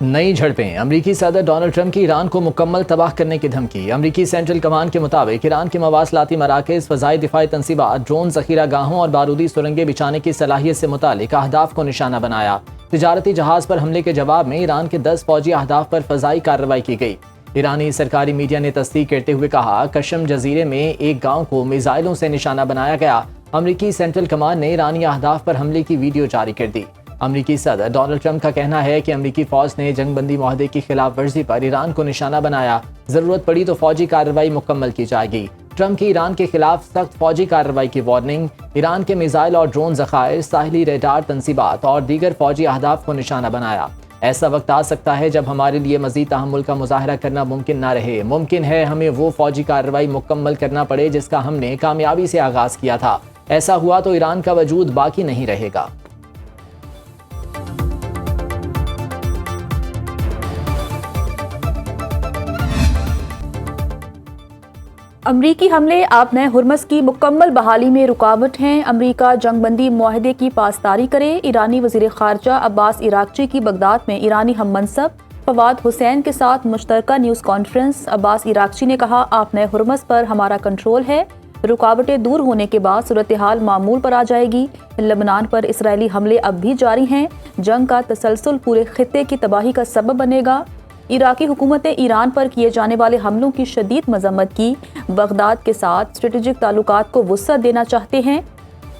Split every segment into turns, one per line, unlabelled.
نئی جھڑپیں، امریکی صدر ڈونلڈ ٹرمپ کی ایران کو مکمل تباہ کرنے کی دھمکی۔ امریکی سینٹرل کمانڈ کے مطابق ایران کے مواصلاتی مراکز، فضائی دفاعی تنصیبات، ڈرون ذخیرہ گاہوں اور بارودی سرنگیں بچھانے کی صلاحیت سے متعلق اہداف کو نشانہ بنایا۔ تجارتی جہاز پر حملے کے جواب میں ایران کے 10 فوجی اہداف پر فضائی کارروائی کی گئی۔ ایرانی سرکاری میڈیا نے تصدیق کرتے ہوئے کہا، کشم جزیرے میں ایک گاؤں کو میزائلوں سے نشانہ بنایا گیا۔ امریکی سینٹرل کمانڈ نے ایرانی اہداف پر حملے کی ویڈیو جاری کر دی۔ امریکی صدر ڈونلڈ ٹرمپ کا کہنا ہے کہ امریکی فوج نے جنگ بندی معاہدے کی خلاف ورزی پر ایران کو نشانہ بنایا، ضرورت پڑی تو فوجی کارروائی مکمل کی جائے گی۔ ٹرمپ کی ایران کے خلاف سخت فوجی کارروائی کی وارننگ، ایران کے میزائل اور ڈرون ذخائر، ساحلی ریڈار تنصیبات اور دیگر فوجی اہداف کو نشانہ بنایا۔ ایسا وقت آ سکتا ہے جب ہمارے لیے مزید تحمل کا مظاہرہ کرنا ممکن نہ رہے۔ ممکن ہے ہمیں وہ فوجی کارروائی مکمل کرنا پڑے جس کا ہم نے کامیابی سے آغاز کیا تھا۔ ایسا ہوا تو ایران کا وجود باقی نہیں رہے گا۔
امریکی حملے آپ نئے ہرمز کی مکمل بحالی میں رکاوٹ ہیں۔ امریکہ جنگ بندی معاہدے کی پاسداری کرے۔ ایرانی وزیر خارجہ عباس عراقچی کی بغداد میں ایرانی ہم منصب فواد حسین کے ساتھ مشترکہ نیوز کانفرنس۔ عباس عراقچی نے کہا، آپ نئے ہرمز پر ہمارا کنٹرول ہے، رکاوٹیں دور ہونے کے بعد صورتحال معمول پر آ جائے گی۔ لبنان پر اسرائیلی حملے اب بھی جاری ہیں، جنگ کا تسلسل پورے خطے کی تباہی کا سبب بنے گا۔ عراقی حکومت نے ایران پر کیے جانے والے حملوں کی شدید مذمت کی، بغداد کے ساتھ اسٹریٹجک تعلقات کو وسعت دینا چاہتے ہیں۔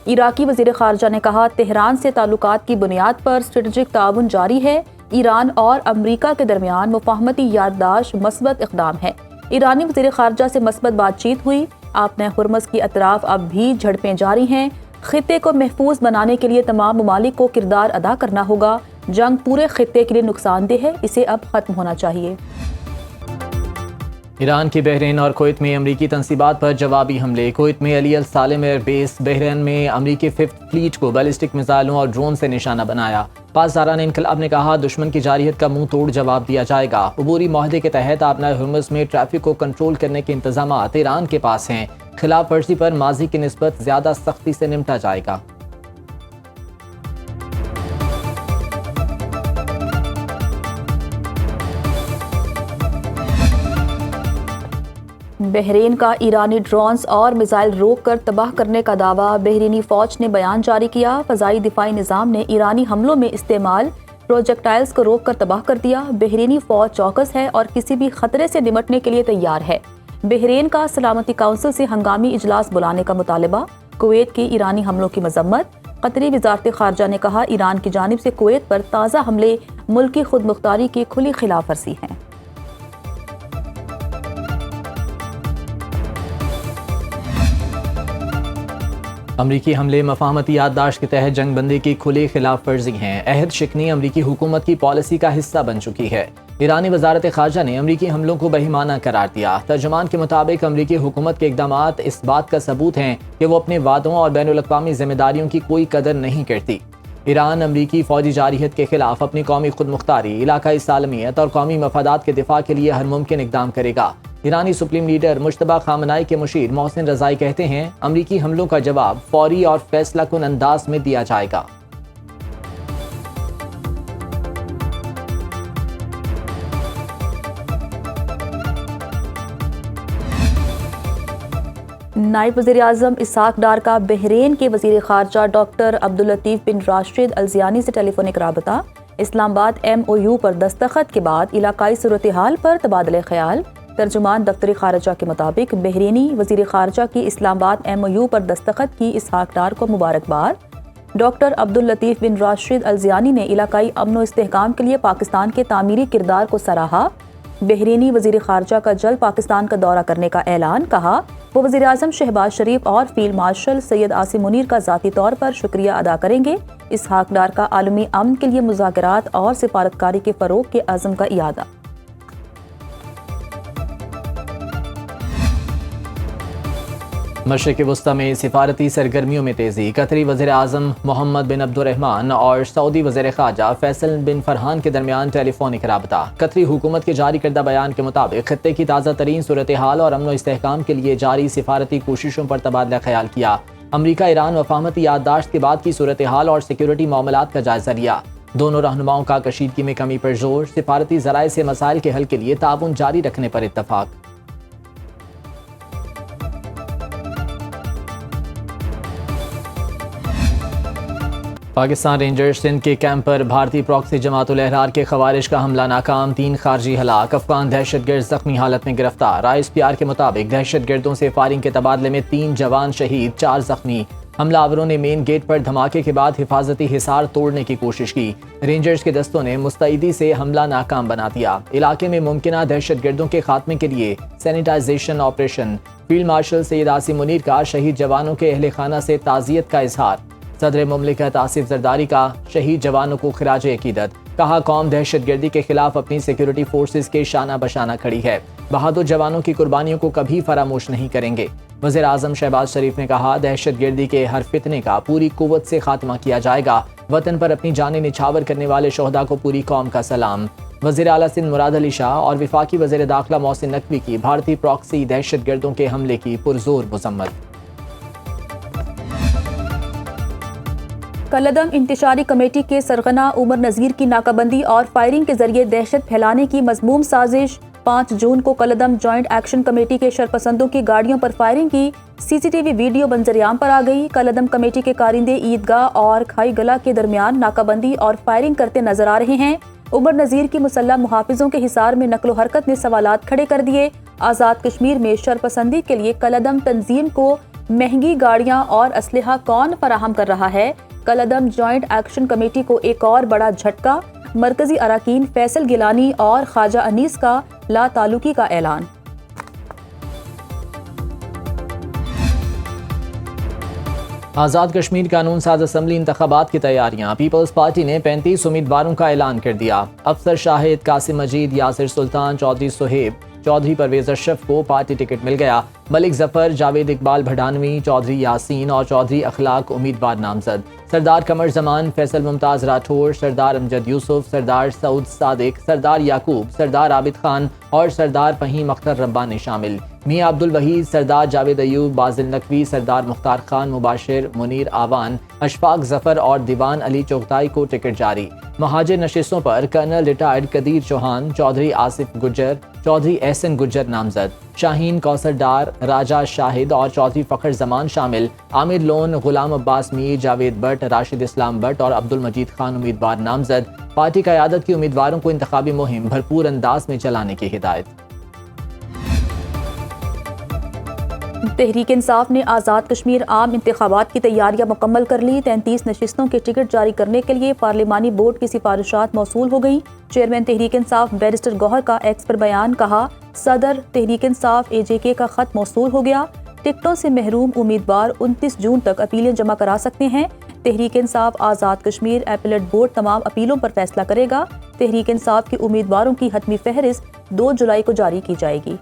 عراقی وزیر خارجہ نے کہا، تہران سے تعلقات کی بنیاد پر اسٹریٹجک تعاون جاری ہے۔ ایران اور امریکہ کے درمیان مفاہمتی یادداشت مثبت اقدام ہے۔ ایرانی وزیر خارجہ سے مثبت بات چیت ہوئی۔ آپ نے ہرمز کی اطراف اب بھی جھڑپیں جاری ہیں۔ خطے کو محفوظ بنانے کے لیے تمام ممالک کو کردار ادا کرنا ہوگا۔ جنگ پورے خطے کے لیے نقصان دہ ہے، اسے اب ختم ہونا چاہیے۔
ایران کی بحرین اور کویت میں امریکی تنصیبات پر جوابی حملے۔ کویت میں علی السالم ایئر بیس، بحرین میں امریکی 5th فلیٹ کو بیلسٹک میزائلوں اور ڈرون سے نشانہ بنایا۔ پاسداران انقلاب نے کہا، دشمن کی جارحیت کا منہ توڑ جواب دیا جائے گا۔ عبوری معاہدے کے تحت آبنائے ہرمز میں ٹریفک کو کنٹرول کرنے کے انتظامات ایران کے پاس ہیں۔ خلاف ورزی پر ماضی کی نسبت زیادہ سختی سے نمٹا جائے گا۔
بحرین کا ایرانی ڈرونز اور میزائل روک کر تباہ کرنے کا دعویٰ۔ بحرینی فوج نے بیان جاری کیا، فضائی دفاعی نظام نے ایرانی حملوں میں استعمال پروجیکٹائلز کو روک کر تباہ کر دیا۔ بحرینی فوج چوکس ہے اور کسی بھی خطرے سے نمٹنے کے لیے تیار ہے۔ بحرین کا سلامتی کونسل سے ہنگامی اجلاس بلانے کا مطالبہ۔ کویت کی ایرانی حملوں کی مذمت۔ قطری وزارت خارجہ نے کہا، ایران کی جانب سے کویت پر تازہ حملے ملکی خود مختاری کی کھلی خلاف ورزی ہیں۔
امریکی حملے مفاہمتی یادداشت کے تحت جنگ بندی کی کھلی خلاف ورزی ہیں۔ عہد شکنی امریکی حکومت کی پالیسی کا حصہ بن چکی ہے۔ ایرانی وزارت خارجہ نے امریکی حملوں کو بہیمانہ قرار دیا۔ ترجمان کے مطابق امریکی حکومت کے اقدامات اس بات کا ثبوت ہیں کہ وہ اپنے وعدوں اور بین الاقوامی ذمہ داریوں کی کوئی قدر نہیں کرتی۔ ایران امریکی فوجی جارحیت کے خلاف اپنی قومی خود مختاری، علاقائی سالمیت اور قومی مفادات کے دفاع کے لیے ہر ممکن اقدام کرے گا۔ ایرانی سپریم لیڈر مجتبیٰ خامنائی کے مشیر محسن رضائی کہتے ہیں، امریکی حملوں کا جواب فوری اور فیصلہ کن انداز میں دیا جائے گا۔
نائب وزیر اعظم اسحاق ڈار کا بحرین کے وزیر خارجہ ڈاکٹر عبداللطیف بن راشد الزیانی سے ٹیلی فونک رابطہ۔ اسلام آباد MOU پر دستخط کے بعد علاقائی صورتحال پر تبادلہ خیال۔ ترجمان دفتر خارجہ کے مطابق بحرینی وزیر خارجہ کی اسلام آباد MOU پر دستخط کی اسحاق ڈار کو مبارکباد۔ ڈاکٹر عبداللطیف بن راشد الزیانی نے علاقائی امن و استحکام کے لیے پاکستان کے تعمیری کردار کو سراہا۔ بحرینی وزیر خارجہ کا جلد پاکستان کا دورہ کرنے کا اعلان۔ کہا، وہ وزیر اعظم شہباز شریف اور فیلڈ مارشل سید عاصم منیر کا ذاتی طور پر شکریہ ادا کریں گے۔ اسحاق ڈار کا عالمی امن کے لیے مذاکرات اور سفارتکاری کے فروغ کے عزم کا اعادہ۔
مشرق وسطی میں سفارتی سرگرمیوں میں تیزی۔ قطری وزیر اعظم محمد بن عبد الرحمن اور سعودی وزیر خارجہ فیصل بن فرحان کے درمیان ٹیلی فونک رابطہ۔ قطری حکومت کے جاری کردہ بیان کے مطابق خطے کی تازہ ترین صورتحال اور امن و استحکام کے لیے جاری سفارتی کوششوں پر تبادلہ خیال کیا۔ امریکہ ایران مفاہمتی یادداشت کے بعد کی صورتحال اور سیکیورٹی معاملات کا جائزہ لیا۔ دونوں رہنماؤں کا کشیدگی میں کمی پر زور، سفارتی ذرائع سے مسائل کے حل کے لیے تعاون جاری رکھنے پر اتفاق۔ پاکستان رینجرز سندھ کے کیمپ پر بھارتی پراکسی جماعت الاحرار کے خوارج کا حملہ ناکام، 3 خارجی ہلاک، افغان دہشت گرد زخمی حالت میں گرفتار۔ ISPR کے مطابق دہشت گردوں سے فائرنگ کے تبادلے میں 3 جوان شہید، 4 زخمی۔ حملہ آوروں نے مین گیٹ پر دھماکے کے بعد حفاظتی حصار توڑنے کی کوشش کی۔ رینجرز کے دستوں نے مستعدی سے حملہ ناکام بنا دیا۔ علاقے میں ممکنہ دہشت گردوں کے خاتمے کے لیے sanitisation operation. Field marshal Syed Asim Munir کا شہید جوانوں کے اہل خانہ سے تعزیت کا اظہار۔ صدر مملکت آصف زرداری کا شہید جوانوں کو خراج عقیدت، کہا قوم دہشت گردی کے خلاف اپنی سیکیورٹی فورسز کے شانہ بشانہ کھڑی ہے، بہادر جوانوں کی قربانیوں کو کبھی فراموش نہیں کریں گے۔ وزیر اعظم شہباز شریف نے کہا دہشت گردی کے ہر فتنے کا پوری قوت سے خاتمہ کیا جائے گا، وطن پر اپنی جانیں نچھاور کرنے والے شہداء کو پوری قوم کا سلام۔ وزیر اعلیٰ سندھ مراد علی شاہ اور وفاقی وزیر داخلہ محسن نقوی کی بھارتی پراکسی دہشت گردوں کے حملے کی پرزور مذمت۔
کالعدم انتشاری کمیٹی کے سرغنہ عمر نذیر کی ناکہ بندی اور فائرنگ کے ذریعے دہشت پھیلانے کی مذموم سازش۔ 5 جون کو کالعدم جوائنٹ ایکشن کمیٹی کے شرپسندوں کی گاڑیوں پر فائرنگ کی CCTV ویڈیو منظر عام پر آ گئی۔ کالعدم کمیٹی کے کارندے عیدگاہ اور کھائی گلا کے درمیان ناکہ بندی اور فائرنگ کرتے نظر آ رہے ہیں۔ عمر نذیر کی مسلح محافظوں کے حصار میں نقل و حرکت نے سوالات کھڑے کر دیے۔ آزاد کشمیر میں شرپسندی کے لیے کالعدم تنظیم کو مہنگی گاڑیاں اور اسلحہ کون فراہم کر رہا ہے؟ کالعدم جوائنٹ ایکشن کمیٹی کو ایک اور بڑا جھٹکا، مرکزی اراکین فیصل گیلانی اور خواجہ انیس کا لا تعلقی کا اعلان۔
آزاد کشمیر قانون ساز اسمبلی انتخابات کی تیاریاں، پیپلز پارٹی نے 35 امیدواروں کا اعلان کر دیا۔ افسر شاہد، قاسم مجید، یاسر سلطان، چودھری سہیب، چودھری پرویز اشرف کو پارٹی ٹکٹ مل گیا۔ ملک ظفر، جاوید اقبال بھڑانوی، چودھری یاسین اور چودھری اخلاق امیدوار نامزد۔ سردار قمر زمان، فیصل ممتاز راٹھور، سردار امجد یوسف، سردار سعود صادق، سردار یعقوب، سردار عابد خان اور سردار فہیم اختر ربانی شامل۔ میاں عبد الوحید، سردار جاوید ایوب، بازل نقوی، سردار مختار خان مباشر، منیر آوان، اشفاق ظفر اور دیوان علی چغتائی کو ٹکٹ جاری۔ مہاجر نشستوں پر کرنل ریٹائرڈ قدیر چوہان، چودھری آصف گجر، چودھری احسن گجر نامزد۔ شاہین کوثر ڈار، راجہ شاہد اور چودھری فخر زمان شامل۔ عامر لون، غلام عباس میر، جاوید بٹ، راشد اسلام بٹ اور عبد المجید خان امیدوار نامزد۔ پارٹی قیادت کی امیدواروں کو انتخابی مہم بھرپور انداز میں چلانے کی ہدایت۔
تحریک انصاف نے آزاد کشمیر عام انتخابات کی تیاریاں مکمل کر لی۔ 33 نشستوں کے ٹکٹ جاری کرنے کے لیے پارلیمانی بورڈ کی سفارشات موصول ہو گئیں۔ چیئرمین تحریک انصاف بیرسٹر گوہر کا ایکس پر بیان، کہا صدر تحریک انصاف AJK کا خط موصول ہو گیا۔ ٹکٹوں سے محروم امیدوار 29 جون تک اپیلیں جمع کرا سکتے ہیں۔ تحریک انصاف آزاد کشمیر ایپلیٹ بورڈ تمام اپیلوں پر فیصلہ کرے گا۔ تحریک انصاف کے امیدواروں کی حتمی فہرست 2 جولائی کو جاری کی جائے گی۔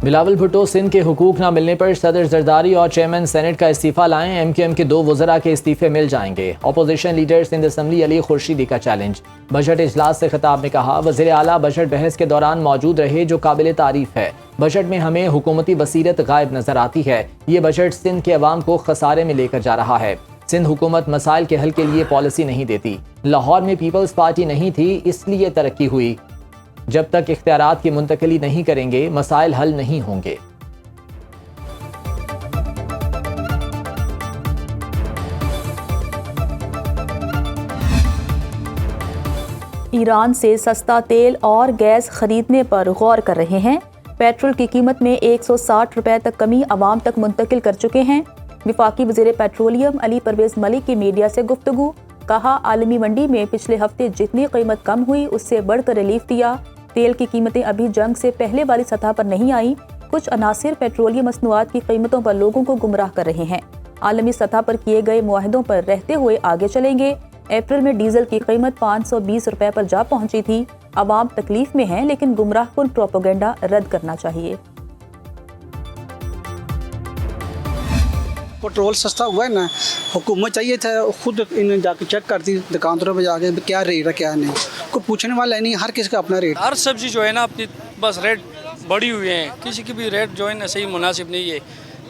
بلاول بھٹو سندھ کے حقوق نہ ملنے پر صدر زرداری اور چیئرمین سینٹ کا استعفیٰ لائیں، MQM کے 2 وزراء کے استعفے مل جائیں گے۔ اپوزیشن لیڈر سندھ اسمبلی علی خورشیدی کا چیلنج۔ بجٹ اجلاس سے خطاب میں کہا وزیر اعلیٰ بجٹ بحث کے دوران موجود رہے جو قابل تعریف ہے۔ بجٹ میں ہمیں حکومتی بصیرت غائب نظر آتی ہے۔ یہ بجٹ سندھ کے عوام کو خسارے میں لے کر جا رہا ہے۔ سندھ حکومت مسائل کے حل کے لیے پالیسی نہیں دیتی۔ لاہور میں پیپلز پارٹی نہیں تھی، اس لیے ترقی ہوئی۔ جب تک اختیارات کی منتقلی نہیں کریں گے مسائل حل نہیں ہوں گے۔
ایران سے سستا تیل اور گیس خریدنے پر غور کر رہے ہیں۔ پیٹرول کی قیمت میں 160 روپے تک کمی عوام تک منتقل کر چکے ہیں۔ وفاقی وزیر پیٹرولیم علی پرویز ملک کی میڈیا سے گفتگو، کہا عالمی منڈی میں پچھلے ہفتے جتنی قیمت کم ہوئی اس سے بڑھ کر ریلیف دیا۔ تیل کی قیمتیں ابھی جنگ سے پہلے والی سطح پر نہیں آئیں۔ کچھ عناصر پیٹرولیم مصنوعات کی قیمتوں پر لوگوں کو گمراہ کر رہے ہیں۔ عالمی سطح پر کیے گئے معاہدوں پر رہتے ہوئے آگے چلیں گے۔ اپریل میں ڈیزل کی قیمت 520 روپے پر جا پہنچی تھی۔ عوام تکلیف میں ہیں لیکن گمراہ کن پروپیگنڈا رد کرنا چاہیے۔
پٹرول سستا ہوا ہے نا، حکومت چاہیے تھا خود انہیں جا کے چیک کرتی دکانداروں پہ جا کے کیا ریٹ ہے کیا نہیں، کوئی پوچھنے والا نہیں، ہر کس کا اپنا ریٹ۔
ہر سبزی جو ہے نا اپنی بس ریٹ بڑھی ہوئی ہیں، کسی کی بھی ریٹ جو ہے نا صحیح مناسب نہیں ہے۔